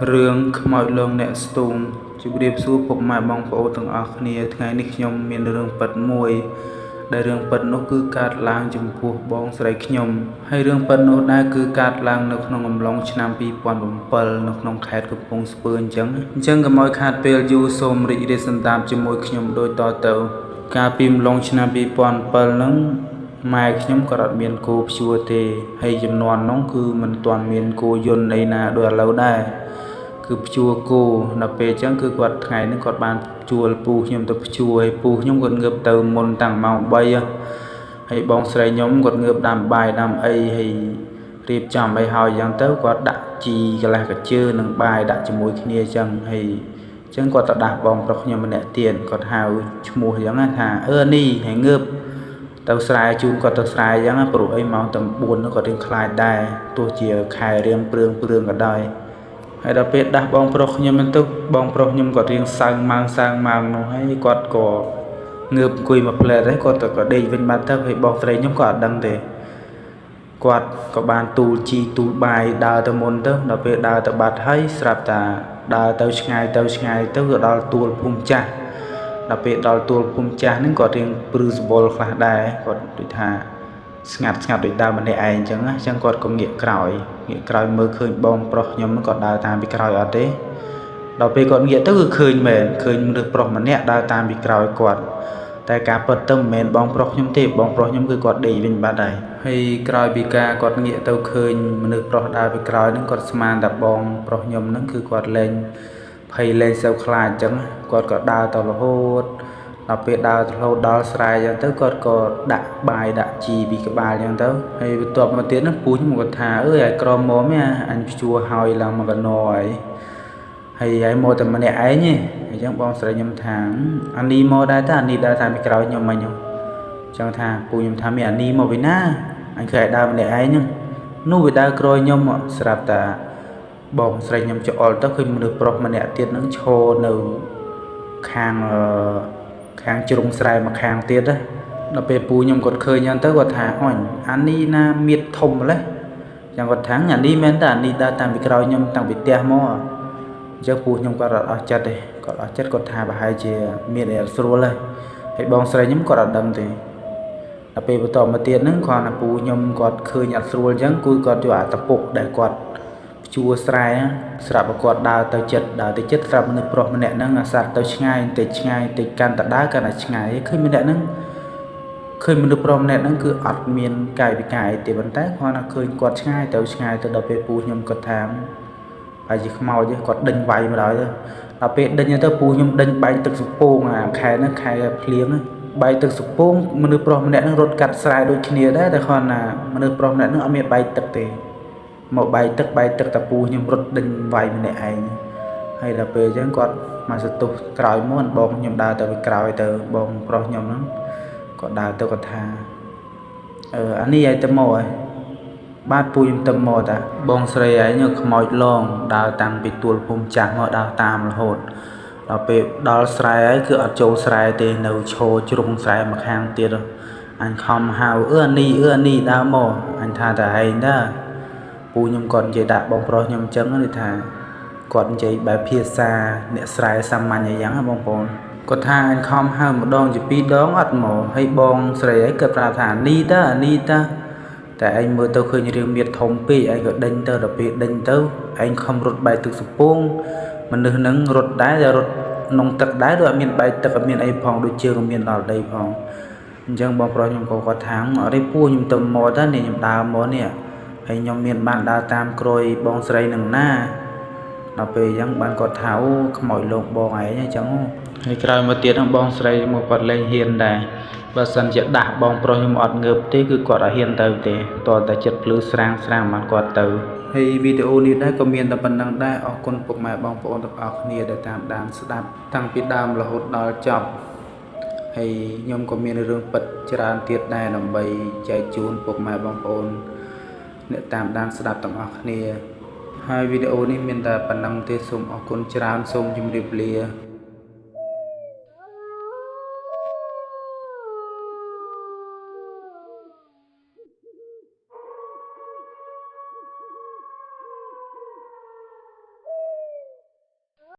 រឿងខ្មោចលងអ្នកស្ទូងជម្រាបសួរពុកម៉ែបងប្អូនទាំងអស់គ្នាថ្ងៃនេះខ្ញុំមានរឿងពិតមួយដែលរឿងពិតនោះគឺកើតឡើងចំពោះបងស្រីខ្ញុំហើយរឿងពិតនោះដែរគឺកើតឡើងនៅក្នុងអំឡុងឆ្នាំ2007នៅក្នុងខេត្តកំពង់ស្ពឺអញ្ចឹងកុំឲ្យខាតពេលយូរសូមរីករាយសន្តាប់ជាមួយខ្ញុំដូចតទៅកាលពីអំឡុងឆ្នាំ2007ហ្នឹងម៉ែខ្ញុំក៏អត់មានគោព្យួរទេហើយចំនួននោះគឺមិនទាន់មានគោយន្តអីណាដូចឥឡូវដែរគឺព្យួរគោដល់ពេលអញ្ចឹងគឺគាត់ថ្ងៃហ្នឹងគាត់បានជួលពូខ្ញុំទៅព្យួរហើយពូខ្ញុំគាត់ងើបទៅមុនតាំងម៉ោង3ហើយបងស្រីខ្ញុំគាត់ងើបដាំបាយដាំអីហើយរៀបចំអីហើយអញ្ចឹងទៅគាត់ដាក់ជីកន្លះកាជើនិងបាយដាក់ជាមួយគ្នាអញ្ចឹងហើយអញ្ចឹងគាត់ទៅដាស់បងប្រុសខ្ញុំម្នាក់ទៀតគាត់ហៅឈ្មោះអញ្ចឹងថានេះហើយងើបទៅស្រែជូនគាត់ទៅស្រែអញ្ចឹងព្រោះអីម៉ោងតែ4នោះគាត់រៀងខ្លាចដែរទោះជាខែរៀងព្រឿងក៏ដោយហើយដល់ពេលដាស់បងប្រុសខ្ញុំទៅបងប្រុសខ្ញុំគាត់រៀងសើងម៉ាងនោះហើយគាត់ក៏ងើបអង្គុយមកផ្លែតហើយគាត់ក៏ដេកវិញបាត់ទៅហើយបងស្រីខ្ញុំក៏អត់ដឹងទេគាត់ក៏បានទូលជីទូលបាយដើរទៅមុនទៅដល់ពេលដើរទៅបាត់ហើយស្រាប់តែដើរទៅឆ្ងាយទៅក៏ដល់ទួលភូមិចាស់ដល់ពេលដល់ទួលភូមិចាស់ហ្នឹងគាត់រៀងព្រឺសវល់ខ្លះដែរគាត់ដូចថាស្ងាត់ដូចដើរម្នាក់ឯងអញ្ចឹងគាត់ក៏ងាកក្រោយមើលឃើញបងប្រុសខ្ញុំគាត់ដើរតាមពីក្រោយអត់ទេដល់ពេលគាត់ងាកទៅគឺឃើញមែនឃើញមនុស្សប្រុសម្នាក់ដើរតាមពីក្រោយគាត់តែការពិតទៅមិនមែនបងប្រុសខ្ញុំទេបងប្រុសខ្ញុំគឺគាត់ដេកវិញបាត់ហើយក្រោយពីការគាត់ងាកទៅឃើញមនុស្សប្រុសដើរពីក្រោយហ្នឹងគាត់ស្មានតែបងប្រុសខ្ញុំហ្នឹងគឺគាត់លែងភ័យលែងសូវខ្លាចអញ្ចឹងគាត់ក៏ដើរទៅរហូតដល់ពេលដើររហូតដល់ស្រែអញ្ចឹងទៅគាត់ក៏ដាក់បាយដាក់ជីពីក្បាលអញ្ចឹងទៅហើយបន្ទាប់មកទៀតហ្នឹងពូខ្ញុំគាត់ថាអើយឲ្យក្រមុំអញព្យួរហើយឡើងមកកណោហើយមកតែម្នាក់ឯងទេអញ្ចឹងបងស្រីខ្ញុំថាអានេះមកដែរតើអានេះដើរតាមពីក្រោយខ្ញុំមិញអញ្ចឹងថាពូខ្ញុំថាមានអានេះមកពីណាអញឃើញឲ្យដើរម្នាក់ឯងហ្នឹងនោះវាដើរក្រោយខ្ញុំស្រាប់តែបងស្រីខ្ញុំច្អល់ទៅឃើញមនុស្សប្រុសម្នាក់ទៀតហ្នឹងឈរនៅខាងជ្រុងស្រែមកខាងទៀតដល់ពេលពូខ្ញុំគាត់ឃើញអញ្ចឹងទៅគាត់ថាអញអានេះណាមៀតធំម្លេះអញ្ចឹងគាត់ថាអានេះមែនតើអានេះដើរតាមពីក្រោយខ្ញុំតាំងពីផ្ទះមកអញ្ចឹងពូខ្ញុំគាត់អត់ចិត្តទេគាត់ថាប្រហែលជាមានអត់ស្រួលហើយបងស្រីខ្ញុំគាត់អត់ដឹងទេដល់ពេលបន្តមកទៀតហ្នឹងគ្រាន់តែពូខ្ញុំគាត់ឃើញអត់ស្រួលអញ្ចឹងគឺគាត់យកអាតពុកដែលគាត់ជួស្រែស្រាប់តែគាត់ដើរទៅចិត្តស្រាប់មនុស្សប្រុសម្នាក់ហ្នឹងអាសាទៅឆ្ងាយតិចកាន់តែដើរកាន់តែឆ្ងាយឃើញមនុស្សប្រុសម្នាក់ហ្នឹងគឺអត់មានកាយវិការអីទេប៉ុន្តែគ្រាន់តែឃើញគាត់ឆ្ងាយទៅដល់ពេលពូខ្ញុំគាត់ថាហើយជាខ្មោចគាត់ដេញវាយមកដល់ពេលដេញទៅពូខ្ញុំដេញបែកទឹកសពងអាខែហ្នឹងខែភ្លៀងបែកទឹកសពងមនុស្សប្រុសម្នាក់ហ្នឹងរត់កាត់ស្រែដូចគ្នាដែរតែគ្រាន់តែមនុស្សប្រុសម្នាក់ហ្នឹងអត់មានបែកទឹកទេមកបែកទឹកតែពូខ្ញុំរត់ដេញវាយម្នាក់ឯងហើយដល់ពេលអញ្ចឹងគាត់មកសតុះក្រោយមកបងខ្ញុំដើរទៅពីក្រោយទៅបងប្រុសខ្ញុំហ្នឹងគាត់ដើរទៅគាត់ថាអានេះឲ្យទៅមកហើយបាទពូខ្ញុំទៅមកតាបងស្រីឯងខ្មោចលងដើរតាំងពីទួលភូមិចាស់មកដើរតាមរហូតដល់ពេលដល់ស្រែហើយគឺអត់ចូលស្រែទេនៅឈរជ្រុងស្រែមកខាងទៀតអញខំហៅអានេះដើរមកអញថាតែឯងតាពូខ្ញុំគាត់និយាយដាក់បងប្រុសខ្ញុំអញ្ចឹងនេះថាគាត់និយាយបែបភាសាអ្នកស្រែសាមញ្ញអីយ៉ាងបងប្អូនគាត់ថាអញខំហៅម្ដងជា2ដងអត់មកហើយបងស្រីឯងគាត់ប្រាប់ថានេះតាតែឯងមើលទៅឃើញរឿងមៀតធំពេកឯងក៏ដេញទៅដល់ពេលដេញទៅឯងខំរត់បែកទឹកសពងមនុស្សហ្នឹងរត់ដែរតែរត់ក្នុងទឹកដែរដូចអត់មានបែកទឹកអត់មានអីផងដូចជើងអត់មានដល់ដីផងអញ្ចឹងបងប្រុសខ្ញុំក៏គាត់ថាអរិយពូខ្ញុំទៅមកតើនេះខ្ញុំដើរមកនេះហើយខ្ញុំមានបានដើរតាមក្រួយបងស្រីនឹងណាដល់ពេលអញ្ចឹងបានគាត់ថាអូខ្មោចលោកបងឯងអញ្ចឹងហើយក្រោយមកទៀតបងស្រីមកគាត់លែងហ៊ានដែរបើសិនជាដាស់បងប្រុសខ្ញុំអត់ងើបទេគឺគាត់អត់ហ៊ានទៅទេតតែចិត្តភ្លឺស្រាងបានគាត់ទៅហើយវីដេអូនេះដែរក៏មានតែប៉ុណ្្នឹងដែរអរគុណពុកម៉ែបងប្អូនទាំងអស់គ្នាដែលតាមដានស្ដាប់តាំងពីដើមរហូតដល់ចប់ហើយខ្ញុំក៏មានរឿងពិតច្រើនទៀតដែរដើម្បីចែកជូនពុកម៉ែបងប្អូនអ្នកតាមដានស្ដាប់ទាំងអស់គ្នាហើយវីដេអូនេះមានតែប៉ុណ្្នឹងទេសូមអរគុណច្រើនសូមជម្រាបលា